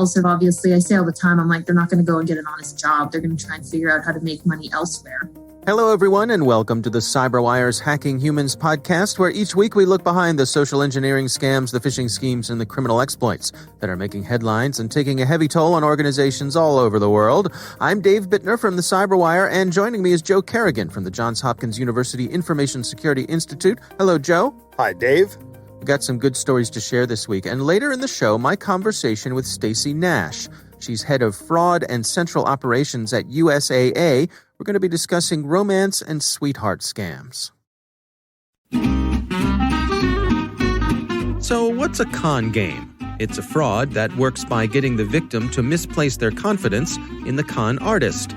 criminals have obviously, I say all the time, I'm like, they're not going to go and get an honest job. They're going to try and figure out how to make money elsewhere. Hello, everyone, and welcome to the CyberWire's Hacking Humans podcast, where each week we look behind the social engineering scams, the phishing schemes, and the criminal exploits that are making headlines and taking a heavy toll on organizations all over the world. I'm Dave Bittner from the CyberWire, and joining me is Joe Kerrigan from the Johns Hopkins University Information Security Institute. Hello, Joe. Hi, Dave. We've got some good stories to share this week, and later in the show, my conversation with Stacy Nash. She's head of fraud and central operations at USAA. We're going to be discussing romance and sweetheart scams. So what's a con game? It's a fraud that works by getting the victim to misplace their confidence in the con artist.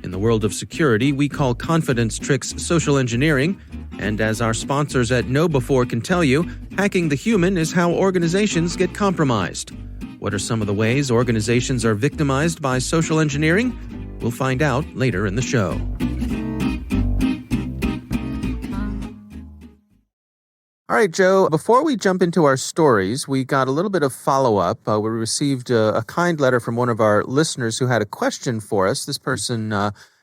In the world of security, we call confidence tricks social engineering. And as our sponsors at KnowBe4 can tell you, hacking the human is how organizations get compromised. What are some of the ways organizations are victimized by social engineering? We'll find out later in the show. All right, Joe, before we jump into our stories, we got a little bit of follow-up. We received a kind letter from one of our listeners who had a question for us. This person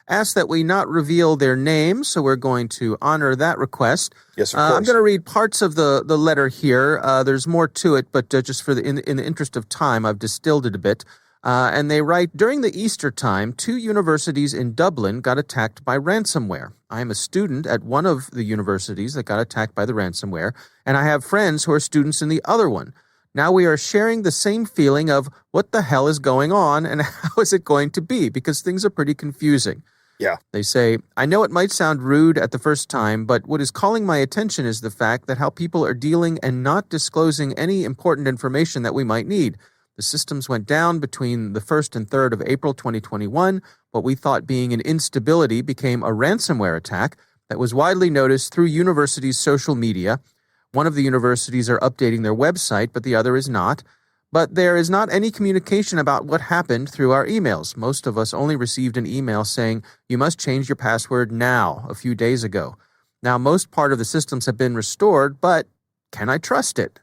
asked that we not reveal their name, so we're going to honor that request. Yes, of course. I'm going to read parts of the letter here. There's more to it, but just for in the interest of time, I've distilled it a bit. And they write, during the Easter time, 2 universities in Dublin got attacked by ransomware. I am a student at one of the universities that got attacked by the ransomware, and I have friends who are students in the other one. Now we are sharing the same feeling of what the hell is going on and how is it going to be, because things are pretty confusing. Yeah. They say, I know it might sound rude at the first time, but what is calling my attention is the fact that how people are dealing and not disclosing any important information that we might need. The systems went down between the 1st and 3rd of April 2021. What we thought being an instability became a ransomware attack that was widely noticed through universities' social media. One of the universities are updating their website, but the other is not. But there is not any communication about what happened through our emails. Most of us only received an email saying, you must change your password now, a few days ago. Now, most part of the systems have been restored, but can I trust it?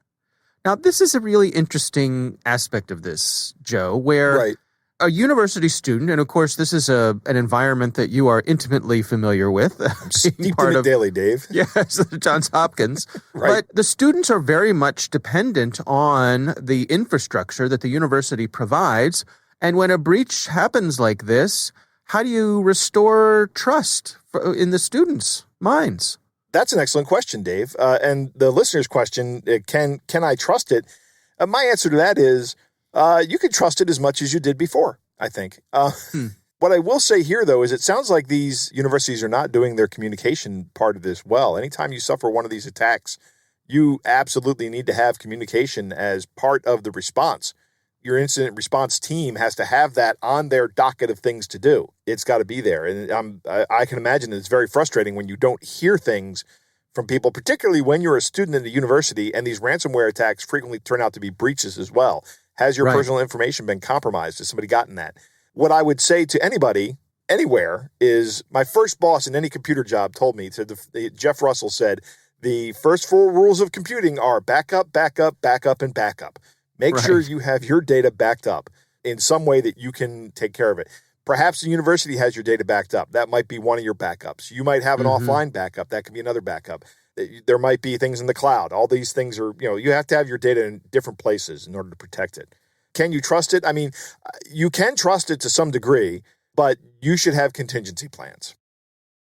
Now, this is a really interesting aspect of this, Joe, where a university student, and of course, this is an environment that you are intimately familiar with. Steeped in it daily, Dave. Yes, Johns Hopkins. Right. But the students are very much dependent on the infrastructure that the university provides. And when a breach happens like this, how do you restore trust in the students' minds? That's an excellent question, Dave. And the listener's question, can I trust it? My answer to that is you can trust it as much as you did before, I think. What I will say here, though, is it sounds like these universities are not doing their communication part of this well. Anytime you suffer one of these attacks, you absolutely need to have communication as part of the response. Your incident response team has to have that on their docket of things to do. It's got to be there. And I can imagine that it's very frustrating when you don't hear things from people, particularly when you're a student in a university, and these ransomware attacks frequently turn out to be breaches as well. Has your personal information been compromised? Has somebody gotten that? What I would say to anybody, anywhere, is my first boss in any computer job told me, Jeff Russell said, the first 4 rules of computing are backup, backup, backup, and backup. Make sure you have your data backed up in some way that you can take care of it. Perhaps the university has your data backed up. That might be one of your backups. You might have an offline backup. That could be another backup. There might be things in the cloud. All these things are, you have to have your data in different places in order to protect it. Can you trust it? I mean, you can trust it to some degree, but you should have contingency plans.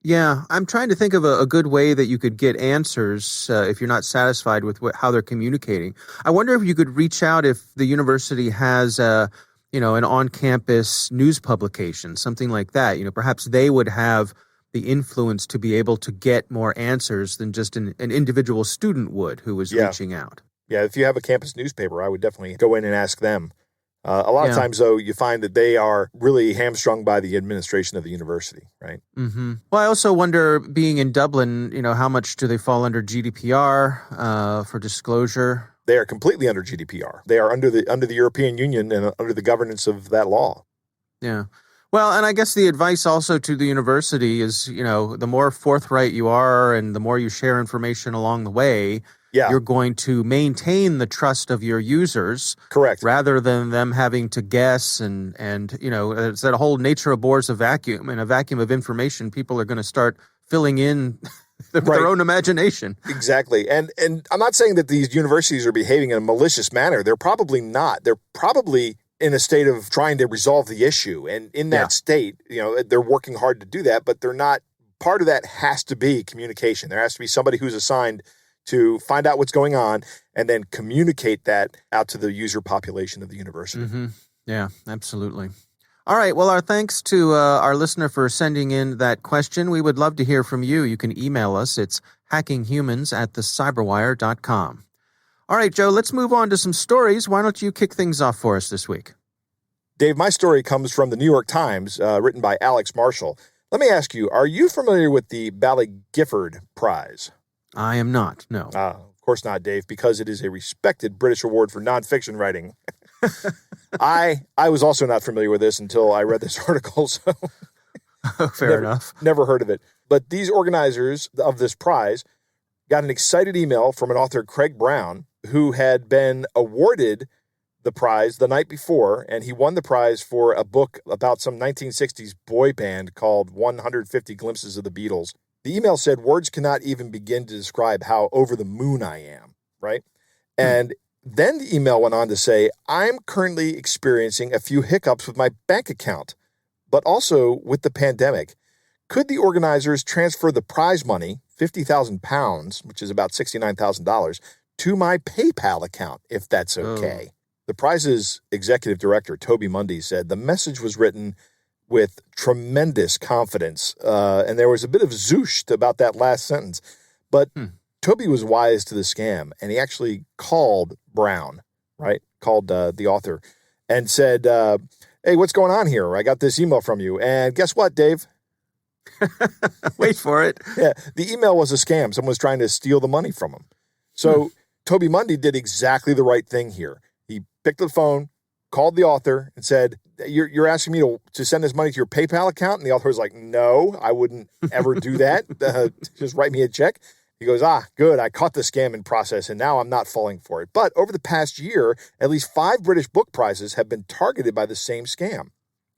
Yeah, I'm trying to think of a good way that you could get answers if you're not satisfied with how they're communicating. I wonder if you could reach out if the university has an on-campus news publication, something like that. Perhaps they would have the influence to be able to get more answers than just an individual student would who was reaching out. Yeah, if you have a campus newspaper, I would definitely go in and ask them. A lot of times, though, you find that they are really hamstrung by the administration of the university, right? Mm-hmm. Well, I also wonder, being in Dublin, how much do they fall under GDPR for disclosure? They are completely under GDPR. They are under the European Union and under the governance of that law. Yeah. Well, and I guess the advice also to the university is, the more forthright you are and the more you share information along the way, Yeah. You're going to maintain the trust of your users. Correct. Rather than them having to guess and it's that whole nature abhors a vacuum. In a vacuum of information, people are going to start filling in their own imagination. Exactly. And I'm not saying that these universities are behaving in a malicious manner. They're probably not. They're probably in a state of trying to resolve the issue. And in that state, they're working hard to do that, but they're not. Part of that has to be communication. There has to be somebody who's assigned to find out what's going on and then communicate that out to the user population of the university. Mm-hmm. Yeah, absolutely. All right. Well, our thanks to our listener for sending in that question. We would love to hear from you. You can email us. It's hackinghumans@thecyberwire.com. All right, Joe, let's move on to some stories. Why don't you kick things off for us this week? Dave, my story comes from the New York Times, written by Alex Marshall. Let me ask you, are you familiar with the Ballygifford Prize? I am not, no. Of course not, Dave, because it is a respected British award for nonfiction writing. I was also not familiar with this until I read this article, so fair enough. Never heard of it. But these organizers of this prize got an excited email from an author, Craig Brown, who had been awarded the prize the night before, and he won the prize for a book about some 1960s boy band called 150 Glimpses of the Beatles. The email said, "Words cannot even begin to describe how over the moon I am," right? And then the email went on to say, "I'm currently experiencing a few hiccups with my bank account, but also with the pandemic. Could the organizers transfer the prize money, £50,000, which is about $69,000, to my PayPal account, if that's okay?" The prize's executive director, Toby Mundy, said the message was written with tremendous confidence, and there was a bit of zooshed about that last sentence. But Toby was wise to the scam, and he actually called Brown, right? Called the author, and said, "Hey, what's going on here? I got this email from you, and guess what, Dave?" Wait for it. Yeah, the email was a scam. Someone was trying to steal the money from him. So Toby Mundy did exactly the right thing here. He picked up the phone, called the author, and said, You're asking me to send this money to your PayPal account? And the author was like, "No, I wouldn't ever do that. Just write me a check." He goes, "Good. I caught the scam in process, and now I'm not falling for it." But over the past year, at least 5 British book prizes have been targeted by the same scam.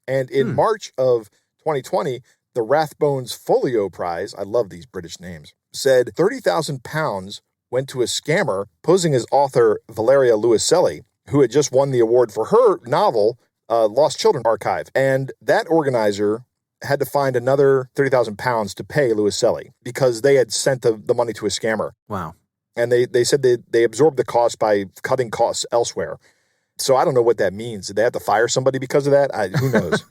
And in March of 2020, the Rathbones Folio Prize, I love these British names, said £30,000 went to a scammer posing as author Valeria Luiselli, who had just won the award for her novel, Lost Children Archive. And that organizer had to find another £30,000 to pay Luiselli because they had sent the money to a scammer. Wow. And they said they absorbed the cost by cutting costs elsewhere. So I don't know what that means. Did they have to fire somebody because of that? Who knows?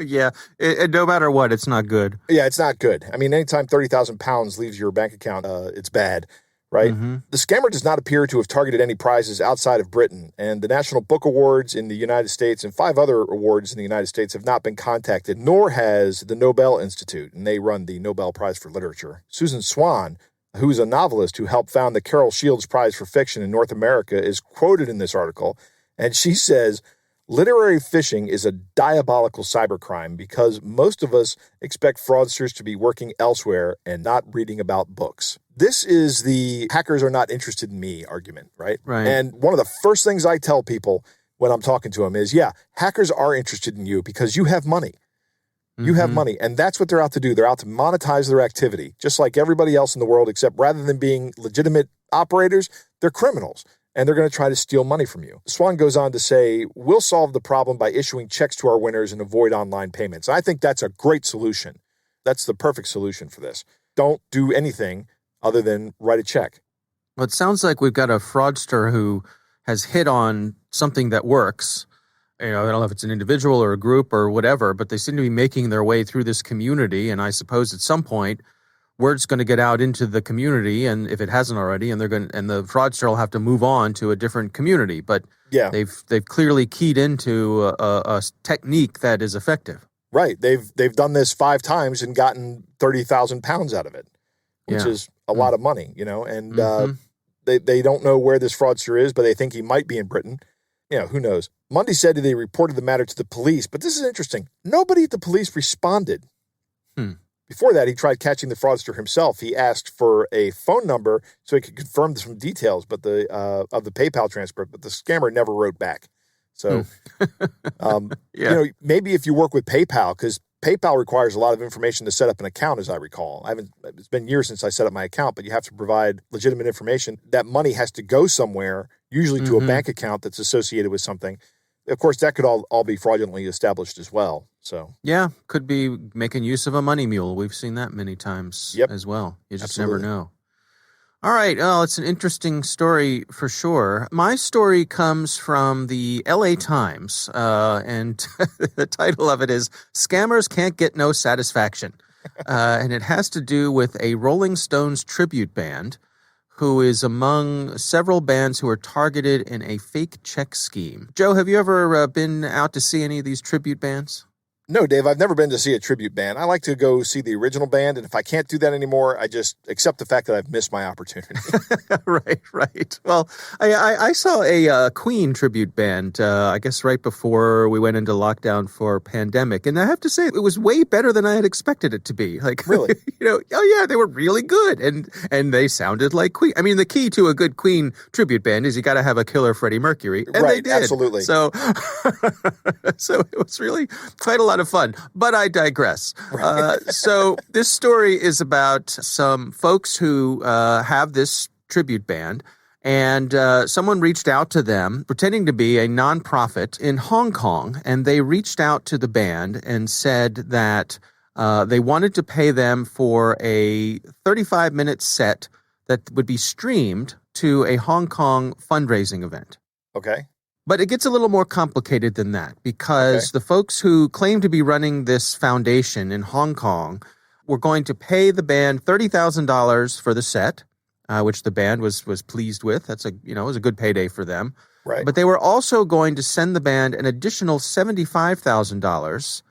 Yeah. No matter what, it's not good. Yeah, it's not good. I mean, anytime £30,000 leaves your bank account, it's bad. Right? Mm-hmm. The scammer does not appear to have targeted any prizes outside of Britain, and the National Book Awards in the United States and 5 other awards in the United States have not been contacted, nor has the Nobel Institute, and they run the Nobel Prize for Literature. Susan Swan, who's a novelist who helped found the Carol Shields Prize for Fiction in North America, is quoted in this article, and she says, "Literary phishing is a diabolical cybercrime because most of us expect fraudsters to be working elsewhere and not reading about books." This is the hackers are not interested in me argument, right? Right. And one of the first things I tell people when I'm talking to them is, hackers are interested in you because you have money. You have money, and that's what they're out to do. They're out to monetize their activity, just like everybody else in the world, except rather than being legitimate operators, they're criminals, and they're going to try to steal money from you. Swan goes on to say, "We'll solve the problem by issuing checks to our winners and avoid online payments." I think that's a great solution. That's the perfect solution for this. Don't do anything other than write a check. Well, it sounds like we've got a fraudster who has hit on something that works. I don't know if it's an individual or a group or whatever, but they seem to be making their way through this community. And I suppose at some point, word's going to get out into the community, and if it hasn't already, and the fraudster will have to move on to a different community. But they've clearly keyed into a technique that is effective. Right. They've done this 5 times and gotten £30,000 out of it, which is a lot of money, and they don't know where this fraudster is, but they think he might be in Britain. Who knows? Mundy said they reported the matter to the police, but this is interesting. Nobody at the police responded. Before that, he tried catching the fraudster himself. He asked for a phone number so he could confirm some details, but of the PayPal transfer, but the scammer never wrote back. So, maybe if you work with PayPal, because PayPal requires a lot of information to set up an account, as I recall. It's been years since I set up my account, but you have to provide legitimate information. That money has to go somewhere, usually to a bank account that's associated with something. Of course, that could all be fraudulently established as well. So yeah, could be making use of a money mule. We've seen that many times as well. You just never know. All right. Well, it's an interesting story for sure. My story comes from the LA Times, and the title of it is "Scammers Can't Get No Satisfaction." And it has to do with a Rolling Stones tribute band who is among several bands who are targeted in a fake check scheme. Joe, have you ever been out to see any of these tribute bands? No, Dave, I've never been to see a tribute band. I like to go see the original band, and if I can't do that anymore, I just accept the fact that I've missed my opportunity. Right. Well, I saw a Queen tribute band, I guess right before we went into lockdown for pandemic, and I have to say it was way better than I had expected it to be. Like, really? They were really good, and they sounded like Queen. I mean, the key to a good Queen tribute band is you got to have a killer Freddie Mercury, and they did. Absolutely. So, so it was really quite a lot of fun, but I digress. So this story is about some folks who have this tribute band, and someone reached out to them pretending to be a nonprofit in Hong Kong, and they reached out to the band and said that they wanted to pay them for a 35-minute set that would be streamed to a Hong Kong fundraising event. Okay. But it gets a little more complicated than that because the folks who claim to be running this foundation in Hong Kong were going to pay the band $30,000 for the set, which the band was pleased with. That's it was a good payday for them. Right. But they were also going to send the band an additional $75,000,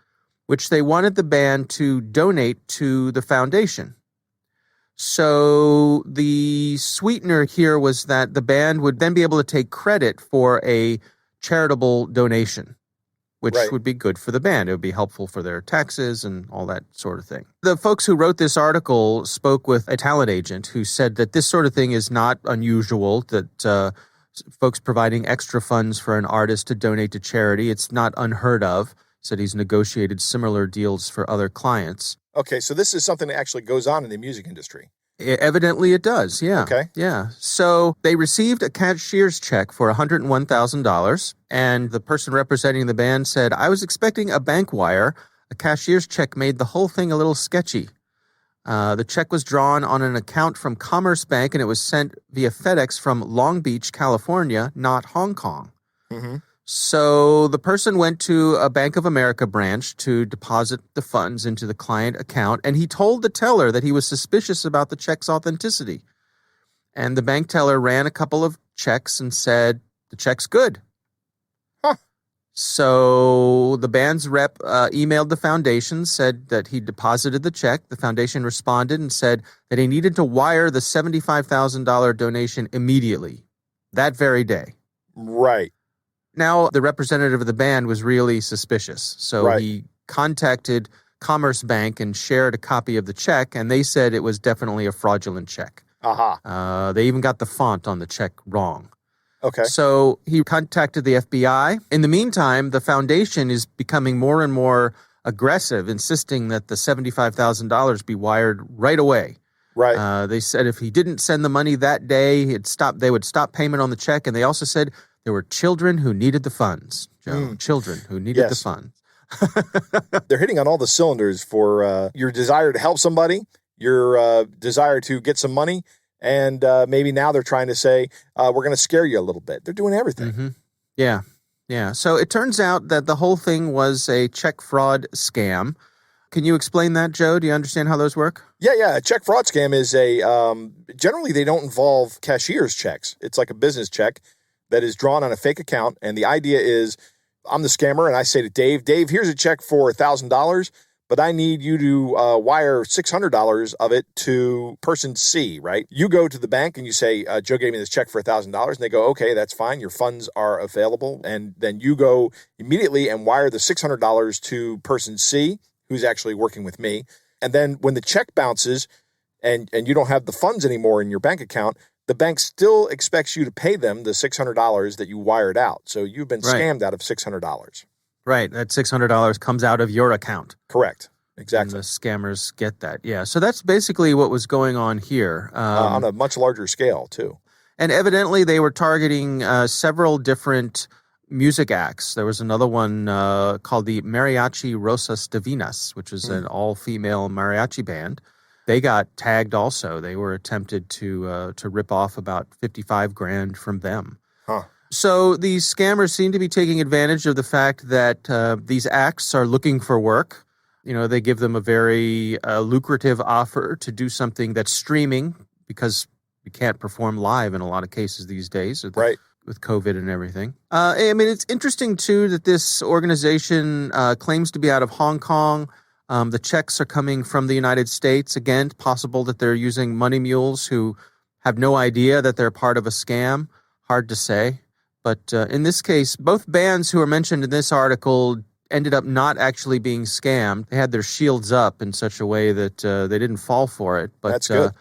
which they wanted the band to donate to the foundation. So the sweetener here was that the band would then be able to take credit for a charitable donation, which would be good for the band. It would be helpful for their taxes and all that sort of thing. The folks who wrote this article spoke with a talent agent who said that this sort of thing is not unusual, that folks providing extra funds for an artist to donate to charity, it's not unheard of. Said he's negotiated similar deals for other clients. Okay, so this is something that actually goes on in the music industry. Evidently it does, yeah. Okay. Yeah. So they received a cashier's check for $101,000, and the person representing the band said, "I was expecting a bank wire. A cashier's check made the whole thing a little sketchy. The check was drawn on an account from Commerce Bank, and it was sent via FedEx from Long Beach, California, not Hong Kong." Mm-hmm. So the person went to a Bank of America branch to deposit the funds into the client account, and he told the teller that he was suspicious about the check's authenticity. And the bank teller ran a couple of checks and said, "The check's good." Huh. So the band's rep emailed the foundation, said that he deposited the check. The foundation responded and said that he needed to wire the $75,000 donation immediately, that very day. Right. Now, the representative of the band was really suspicious, so he contacted Commerce Bank and shared a copy of the check, and they said it was definitely a fraudulent check. They even got the font on the check wrong. Okay. So he contacted the FBI. In the meantime, the foundation is becoming more and more aggressive, insisting that the $75,000 be wired right away. Right. They said if he didn't send the money that day, they would stop payment on the check, and they also said there were children who needed the funds, Joe. Children who needed the funds. They're hitting on all the cylinders for your desire to help somebody, your desire to get some money, and maybe now they're trying to say, we're going to scare you a little bit. They're doing everything. Mm-hmm. Yeah. So it turns out that the whole thing was a check fraud scam. Can you explain that, Joe? Do you understand how those work? Yeah. A check fraud scam is generally they don't involve cashier's checks. It's like a business check that is drawn on a fake account. And the idea is I'm the scammer and I say to Dave, here's a check for $1,000, but I need you to wire $600 of it to person C, right? You go to the bank and you say, Joe gave me this check for $1,000. And they go, okay, that's fine. Your funds are available. And then you go immediately and wire the $600 to person C, who's actually working with me. And then when the check bounces and you don't have the funds anymore in your bank account, the bank still expects you to pay them the $600 that you wired out. So you've been scammed out of $600. Right. That $600 comes out of your account. Correct. Exactly. And the scammers get that. Yeah. So that's basically what was going on here. On a much larger scale, too. And evidently they were targeting several different music acts. There was another one called the Mariachi Rosas Divinas, which is an all-female mariachi band. They got tagged also. They were attempted to rip off about $55,000 from them. Huh. So these scammers seem to be taking advantage of the fact that these acts are looking for work. You know, they give them a very lucrative offer to do something that's streaming because you can't perform live in a lot of cases these days with COVID and everything. I mean, it's interesting, too, that this organization claims to be out of Hong Kong. The checks are coming from the United States. Again, it's possible that they're using money mules who have no idea that they're part of a scam. Hard to say. But in this case, both bands who are mentioned in this article ended up not actually being scammed. They had their shields up in such a way that they didn't fall for it. But that's good.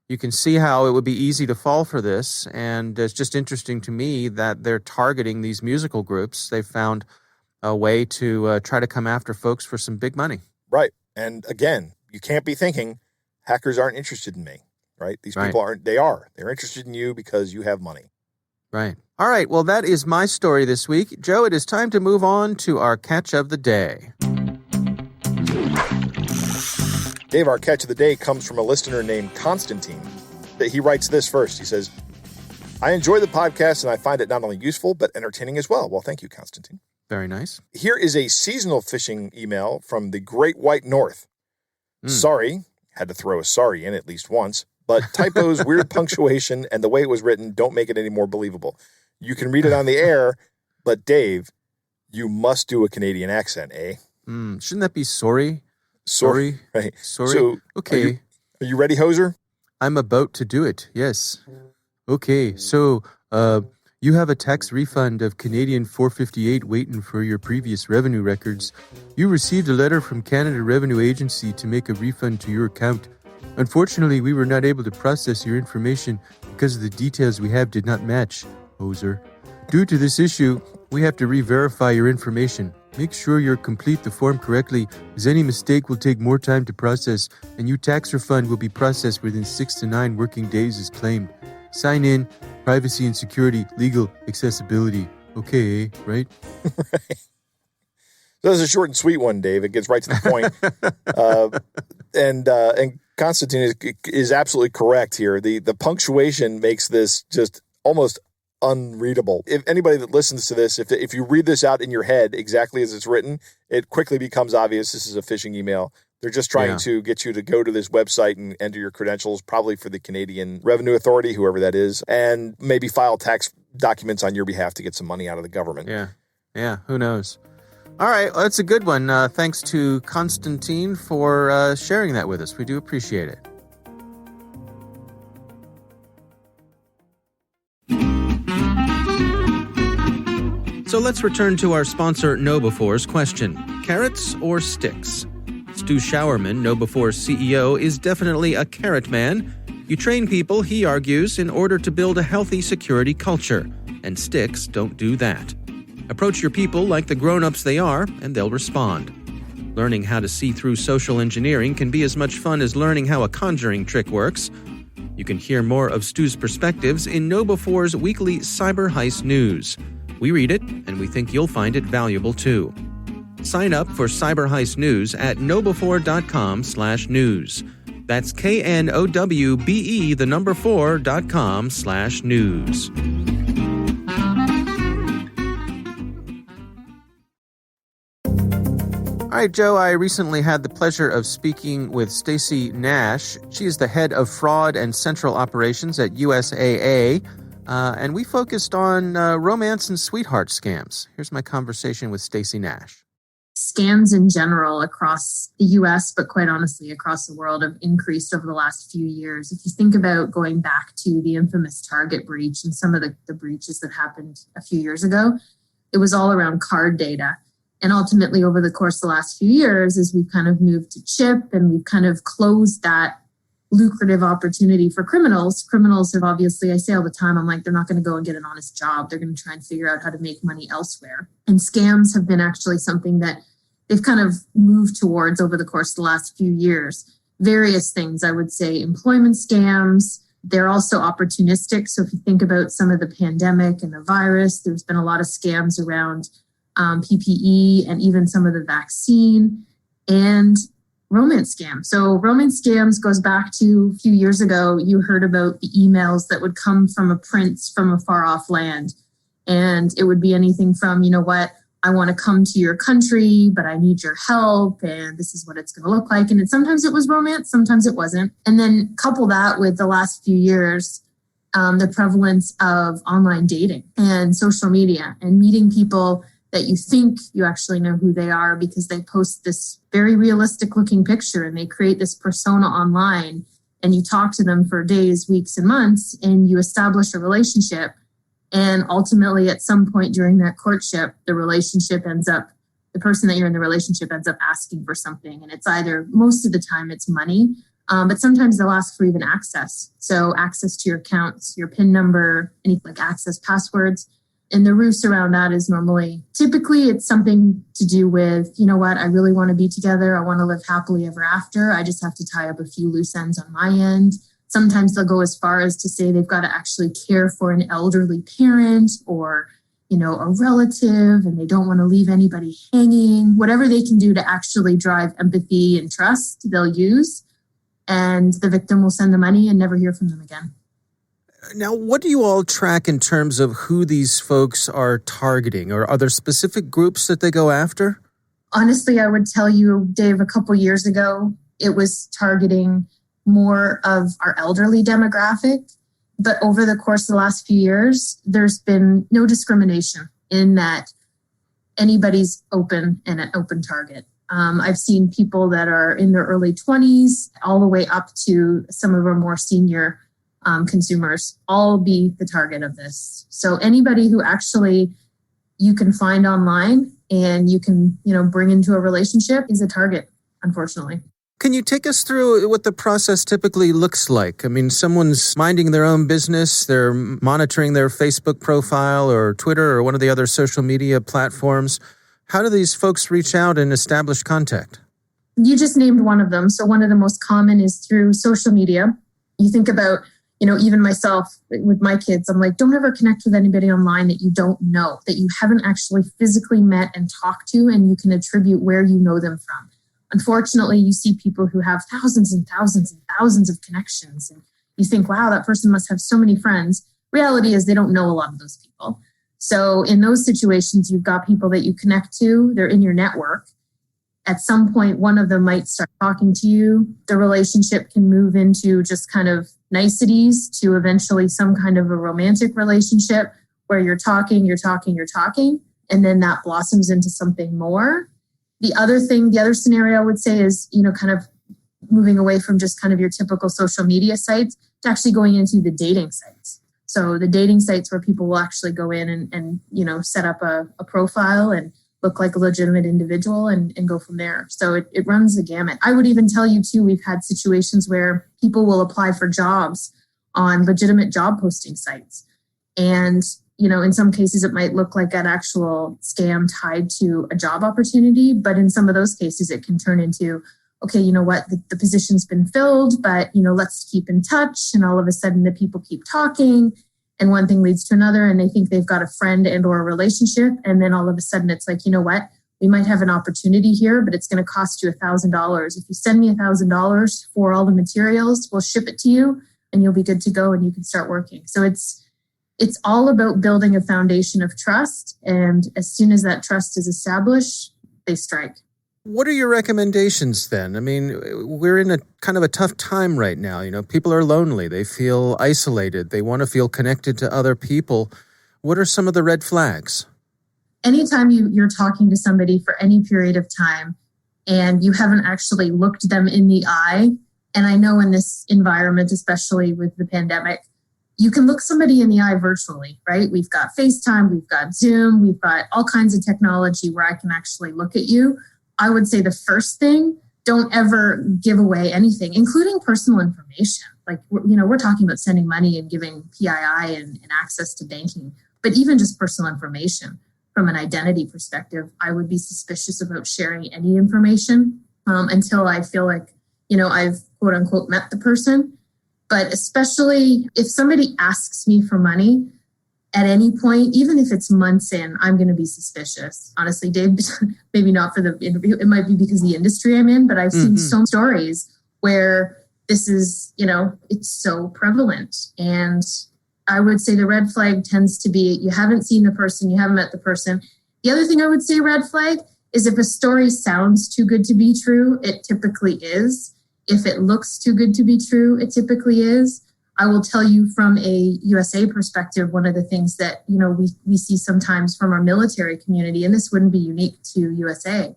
You can see how it would be easy to fall for this. And it's just interesting to me that they're targeting these musical groups. They found a way to try to come after folks for some big money. Right. And again, you can't be thinking hackers aren't interested in me, right? These people aren't. They are. They're interested in you because you have money. Right. All right. Well, that is my story this week. Joe, it is time to move on to our catch of the day. Dave, our catch of the day comes from a listener named Constantine. He writes this first. He says, I enjoy the podcast and I find it not only useful, but entertaining as well. Well, thank you, Constantine. Very nice. Here is a seasonal fishing email from the Great White North. Sorry, had to throw a sorry in at least once, but typos, weird punctuation, and the way it was written don't make it any more believable. You can read it on the air, but Dave, you must do a Canadian accent, eh? Shouldn't that be sorry? Sorry. Right. Sorry. So, okay. Are you ready, Hoser? I'm about to do it, yes. Okay, so you have a tax refund of Canadian $4.58 waiting for your previous revenue records. You received a letter from Canada Revenue Agency to make a refund to your account. Unfortunately, we were not able to process your information because the details we have did not match, Hoser. Due to this issue, we have to re-verify your information. Make sure you complete the form correctly, as any mistake will take more time to process, and your tax refund will be processed within 6 to 9 working days as claimed. Sign in, privacy and security, legal, accessibility. Okay, right? Right. So that's a short and sweet one, Dave. It gets right to the point. And Constantine is absolutely correct here. The punctuation makes this just almost unreadable. If anybody that listens to this, if you read this out in your head exactly as it's written, it quickly becomes obvious this is a phishing email. They're just trying to get you to go to this website and enter your credentials, probably for the Canadian Revenue Authority, whoever that is, and maybe file tax documents on your behalf to get some money out of the government. Yeah, who knows? All right, well, that's a good one. Thanks to Constantine for sharing that with us. We do appreciate it. So let's return to our sponsor, KnowBefore's question. Carrots or sticks? Stu Showerman, KnowBefore's CEO, is definitely a carrot man. You train people, he argues, in order to build a healthy security culture. And sticks don't do that. Approach your people like the grown-ups they are, and they'll respond. Learning how to see through social engineering can be as much fun as learning how a conjuring trick works. You can hear more of Stu's perspectives in KnowBefore's weekly Cyber Heist News. We read it, and we think you'll find it valuable too. Sign up for Cyber Heist News at knowbefore.com/news. That's KNOWBE4.com/news. All right, Joe, I recently had the pleasure of speaking with Stacy Nash. She is the head of fraud and central operations at USAA. And we focused on romance and sweetheart scams. Here's my conversation with Stacy Nash. Scams in general across the U.S., but quite honestly across the world, have increased over the last few years. If you think about going back to the infamous Target breach and some of the breaches that happened a few years ago, it was all around card data. And ultimately, over the course of the last few years, as we've kind of moved to chip and we've kind of closed that lucrative opportunity for criminals. Criminals have obviously, I say all the time, I'm like, they're not going to go and get an honest job. They're going to try and figure out how to make money elsewhere. And scams have been actually something that they've kind of moved towards over the course of the last few years. Various things, I would say, employment scams. They're also opportunistic. So if you think about some of the pandemic and the virus, there's been a lot of scams around PPE and even some of the vaccine and romance scams. So romance scams goes back to a few years ago. You heard about the emails that would come from a prince from a far off land. And it would be anything from, you know what, I want to come to your country, but I need your help. And this is what it's going to look like. And sometimes it was romance, sometimes it wasn't. And then couple that with the last few years, the prevalence of online dating and social media and meeting people that you think you actually know who they are because they post this very realistic looking picture and they create this persona online and you talk to them for days, weeks, and months and you establish a relationship. And ultimately, at some point during that courtship, the person that you're in the relationship ends up asking for something. And it's either, most of the time, it's money, but sometimes they'll ask for even access. So access to your accounts, your PIN number, any like access passwords. And the ruse around that is typically it's something to do with, you know what, I really want to be together. I want to live happily ever after. I just have to tie up a few loose ends on my end. Sometimes they'll go as far as to say they've got to actually care for an elderly parent or, you know, a relative, and they don't want to leave anybody hanging. Whatever they can do to actually drive empathy and trust, they'll use. And the victim will send the money and never hear from them again. Now, what do you all track in terms of who these folks are targeting? Or are there specific groups that they go after? Honestly, I would tell you, Dave, a couple years ago, it was targeting more of our elderly demographic. But over the course of the last few years, there's been no discrimination in that anybody's open and an open target. I've seen people that are in their early 20s all the way up to some of our more senior consumers all be the target of this. So anybody who actually you can find online and you can, bring into a relationship is a target, unfortunately. Can you take us through what the process typically looks like? I mean, someone's minding their own business. They're monitoring their Facebook profile or Twitter or one of the other social media platforms. How do these folks reach out and establish contact? You just named one of them. So one of the most common is through social media. You think about, even myself with my kids, I'm like, don't ever connect with anybody online that you don't know, that you haven't actually physically met and talked to, and you can attribute where you know them from. Unfortunately, you see people who have thousands and thousands and thousands of connections, and you think, wow, that person must have so many friends. Reality is they don't know a lot of those people. So in those situations, you've got people that you connect to, they're in your network. At some point, one of them might start talking to you. The relationship can move into just kind of niceties to eventually some kind of a romantic relationship where you're talking, and then that blossoms into something more. The other scenario I would say is, kind of moving away from just kind of your typical social media sites to actually going into the dating sites. So the dating sites where people will actually go in and set up a profile and look like a legitimate individual and go from there. So it runs the gamut. I would even tell you too, we've had situations where people will apply for jobs on legitimate job posting sites. And, in some cases it might look like an actual scam tied to a job opportunity. But in some of those cases, it can turn into, okay, you know what, the position's been filled, but, let's keep in touch. And all of a sudden the people keep talking. And one thing leads to another, and they think they've got a friend and or a relationship. And then all of a sudden it's like, you know what, we might have an opportunity here, but it's going to cost you $1,000. If you send me $1,000 for all the materials, we'll ship it to you and you'll be good to go and you can start working. So it's all about building a foundation of trust. And as soon as that trust is established, they strike. What are your recommendations then? I mean, we're in a kind of a tough time right now. People are lonely. They feel isolated. They want to feel connected to other people. What are some of the red flags? Anytime you're talking to somebody for any period of time and you haven't actually looked them in the eye, and I know in this environment, especially with the pandemic, you can look somebody in the eye virtually, right? We've got FaceTime, we've got Zoom, we've got all kinds of technology where I can actually look at you. I would say the first thing, don't ever give away anything, including personal information. Like, we're talking about sending money and giving PII and access to banking, but even just personal information from an identity perspective, I would be suspicious about sharing any information until I feel like, I've quote unquote met the person. But especially if somebody asks me for money at any point, even if it's months in, I'm going to be suspicious. Honestly, Dave, maybe not for the interview. It might be because of the industry I'm in, but I've seen so many stories where this is, it's so prevalent. And I would say the red flag tends to be you haven't seen the person, you haven't met the person. The other thing I would say red flag is if a story sounds too good to be true, it typically is. If it looks too good to be true, it typically is. I will tell you from a USA perspective, one of the things that, we see sometimes from our military community, and this wouldn't be unique to USA,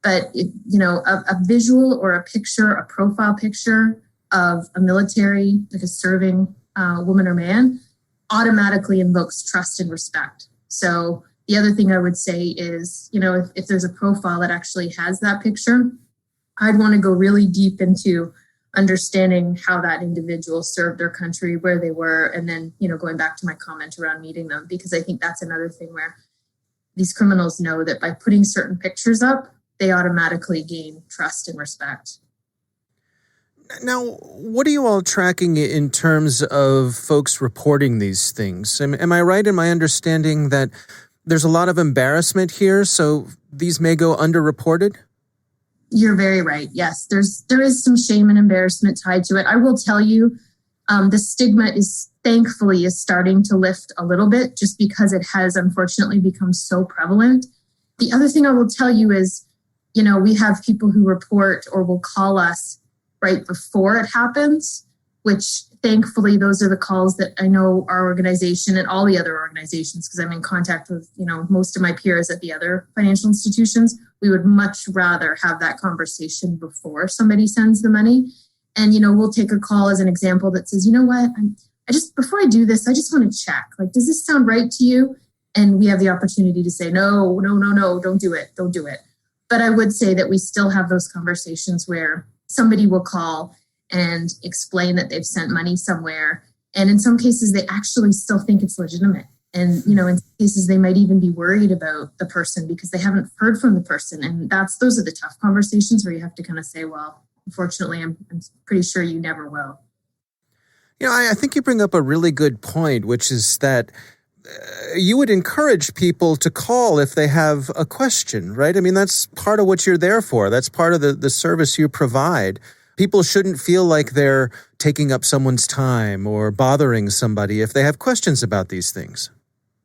but a visual or a picture, a profile picture of a military, like a serving woman or man, automatically invokes trust and respect. So the other thing I would say is, if there's a profile that actually has that picture, I'd want to go really deep into understanding how that individual served their country, where they were, and then, going back to my comment around meeting them, because I think that's another thing where these criminals know that by putting certain pictures up, they automatically gain trust and respect. Now, what are you all tracking in terms of folks reporting these things? Am I right in my understanding that there's a lot of embarrassment here, so these may go underreported? You're very right. Yes, there is some shame and embarrassment tied to it. I will tell you, the stigma is thankfully starting to lift a little bit just because it has unfortunately become so prevalent. The other thing I will tell you is, we have people who report or will call us right before it happens, which thankfully those are the calls that I know our organization and all the other organizations, because I'm in contact with, most of my peers at the other financial institutions, we would much rather have that conversation before somebody sends the money. And, we'll take a call as an example that says, what, before I do this, I just want to check, like, does this sound right to you? And we have the opportunity to say, no, don't do it. But I would say that we still have those conversations where somebody will call and explain that they've sent money somewhere. And in some cases, they actually still think it's legitimate. And, in some cases, they might even be worried about the person because they haven't heard from the person. And those are the tough conversations where you have to kind of say, well, unfortunately, I'm pretty sure you never will. I think you bring up a really good point, which is that you would encourage people to call if they have a question, right? I mean, that's part of what you're there for. That's part of the service you provide. People shouldn't feel like they're taking up someone's time or bothering somebody if they have questions about these things.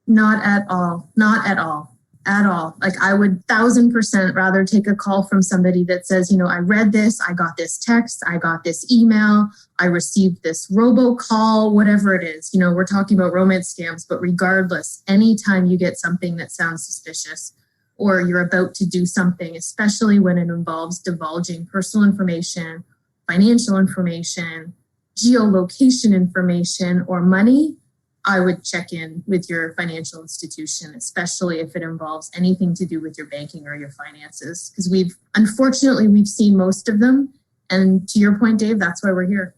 Not at all. Not at all. At all. Like, I would 1,000% rather take a call from somebody that says, I read this, I got this text, I got this email, I received this robocall, whatever it is. We're talking about romance scams, but regardless, anytime you get something that sounds suspicious or you're about to do something, especially when it involves divulging personal information, financial information, geolocation information, or money, I would check in with your financial institution, especially if it involves anything to do with your banking or your finances, because we've seen most of them. And to your point, Dave, that's why we're here.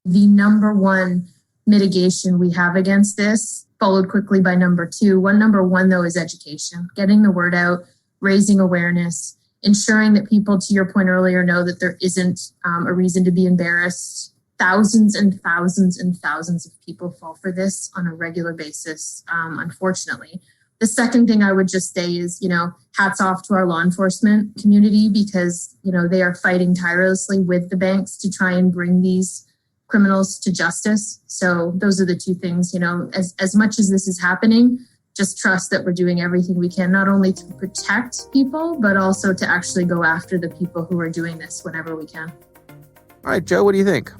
The number one mitigation we have against this, followed quickly by number two. Number one, though, is education, getting the word out, raising awareness, ensuring that people, to your point earlier, know that there isn't a reason to be embarrassed. Thousands and thousands and thousands of people fall for this on a regular basis, unfortunately. The second thing I would just say is, hats off to our law enforcement community because, they are fighting tirelessly with the banks to try and bring these criminals to justice. So those are the two things, as much as this is happening, just trust that we're doing everything we can, not only to protect people, but also to actually go after the people who are doing this whenever we can. All right, Joe, what do you think?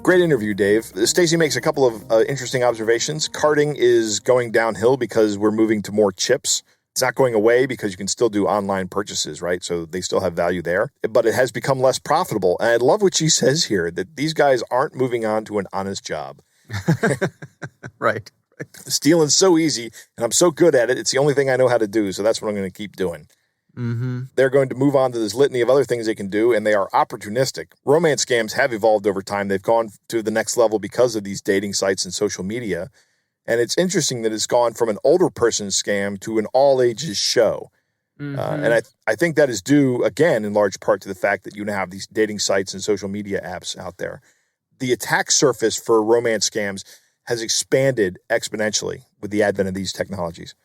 Great interview, Dave. Stacey makes a couple of interesting observations. Carding is going downhill because we're moving to more chips. It's not going away because you can still do online purchases, right? So they still have value there, but it has become less profitable. And I love what she says here, that these guys aren't moving on to an honest job. Right. Stealing's so easy, and I'm so good at it. It's the only thing I know how to do, so that's what I'm going to keep doing. Mm-hmm. They're going to move on to this litany of other things they can do, and they are opportunistic. Romance scams have evolved over time. They've gone to the next level because of these dating sites and social media. And it's interesting that it's gone from an older person's scam to an all-ages show. Mm-hmm. And I think that is due, again, in large part to the fact that you now have these dating sites and social media apps out there. The attack surface for romance scams has expanded exponentially with the advent of these technologies.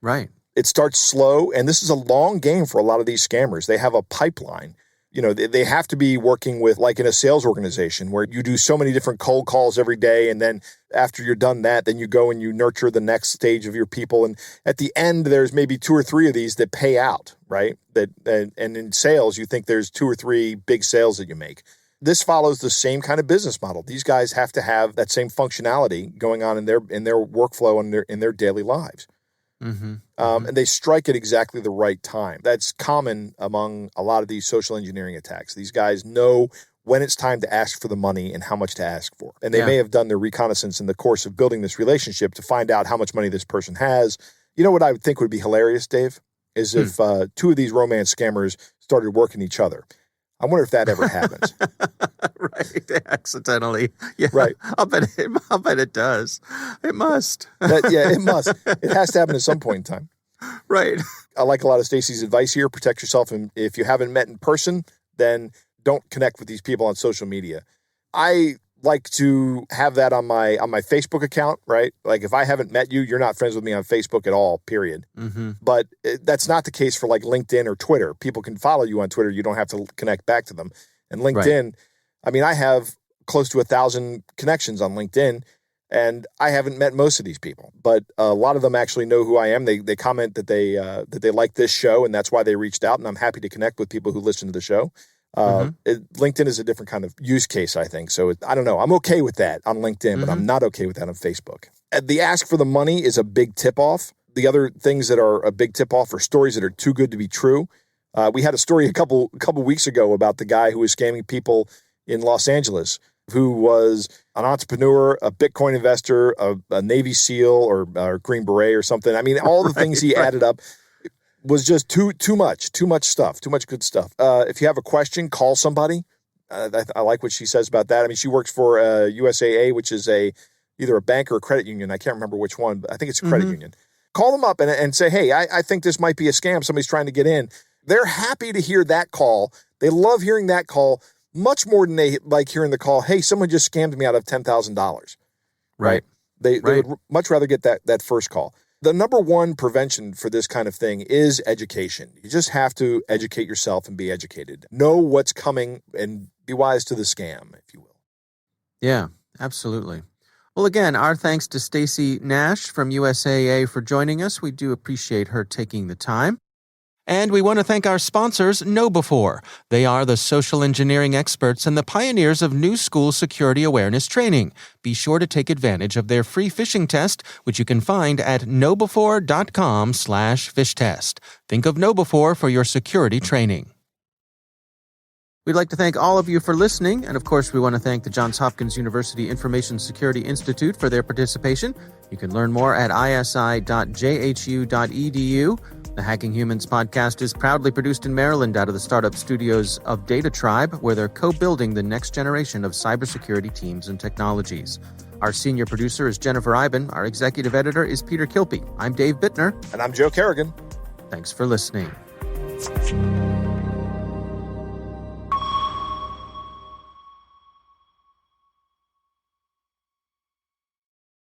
Right. It starts slow, and this is a long game for a lot of these scammers. They have a pipeline. You know, they have to be working with, like in a sales organization, where you do so many different cold calls every day, and then after you're done that, then you go and you nurture the next stage of your people. And at the end, there's maybe 2 or 3 of these that pay out, right? And in sales, you think there's 2 or 3 big sales that you make. This follows the same kind of business model. These guys have to have that same functionality going on in their workflow and in their daily lives. Mm-hmm. And they strike at exactly the right time. That's common among a lot of these social engineering attacks. These guys know when it's time to ask for the money and how much to ask for. And they may have done their reconnaissance in the course of building this relationship to find out how much money this person has. You know what I would think would be hilarious, Dave, is if 2 of these romance scammers started working each other. I wonder if that ever happens. Right. Accidentally. Yeah. Right. I'll bet it does. It must. It must. It has to happen at some point in time. Right. I like a lot of Stacey's advice here. Protect yourself. And if you haven't met in person, then don't connect with these people on social media. I like to have that on my Facebook account, right? Like if I haven't met you, you're not friends with me on Facebook at all, period. Mm-hmm. But that's not the case for like LinkedIn or Twitter. People can follow you on Twitter. You don't have to connect back to them. And LinkedIn, I mean, I have close to 1,000 connections on LinkedIn, and I haven't met most of these people, but a lot of them actually know who I am. They comment that they like this show, and that's why they reached out, and I'm happy to connect with people who listen to the show. LinkedIn is a different kind of use case, I think. So I don't know. I'm okay with that on LinkedIn, but I'm not okay with that on Facebook. The ask for the money is a big tip-off. The other things that are a big tip-off are stories that are too good to be true. We had a story a couple weeks ago about the guy who was scamming people in Los Angeles, who was an entrepreneur, a Bitcoin investor, a Navy SEAL or Green Beret or something. I mean, all the things he added up was just too much stuff, too much good stuff. If you have a question, call somebody. I like what she says about that. I mean, she works for USAA, which is either a bank or a credit union. I can't remember which one, but I think it's a credit union. Call them up and say, hey, I think this might be a scam. Somebody's trying to get in. They're happy to hear that call. They love hearing that call much more than they like hearing the call, hey, someone just scammed me out of $10,000. Right. They would much rather get that first call. The number one prevention for this kind of thing is education. You just have to educate yourself and be educated. Know what's coming and be wise to the scam, if you will. Yeah, absolutely. Well, again, our thanks to Stacey Nash from USAA for joining us. We do appreciate her taking the time. And we want to thank our sponsors, KnowBe4. They are the social engineering experts and the pioneers of new school security awareness training. Be sure to take advantage of their free phishing test, which you can find at knowbe4.com/fishtest. Think of KnowBe4 for your security training. We'd like to thank all of you for listening, and of course we want to thank the Johns Hopkins University Information Security Institute for their participation. You can learn more at isi.jhu.edu. The Hacking Humans podcast is proudly produced in Maryland out of the startup studios of Data Tribe, where they're co-building the next generation of cybersecurity teams and technologies. Our senior producer is Jennifer Iben. Our executive editor is Peter Kilpie. I'm Dave Bittner. And I'm Joe Kerrigan. Thanks for listening.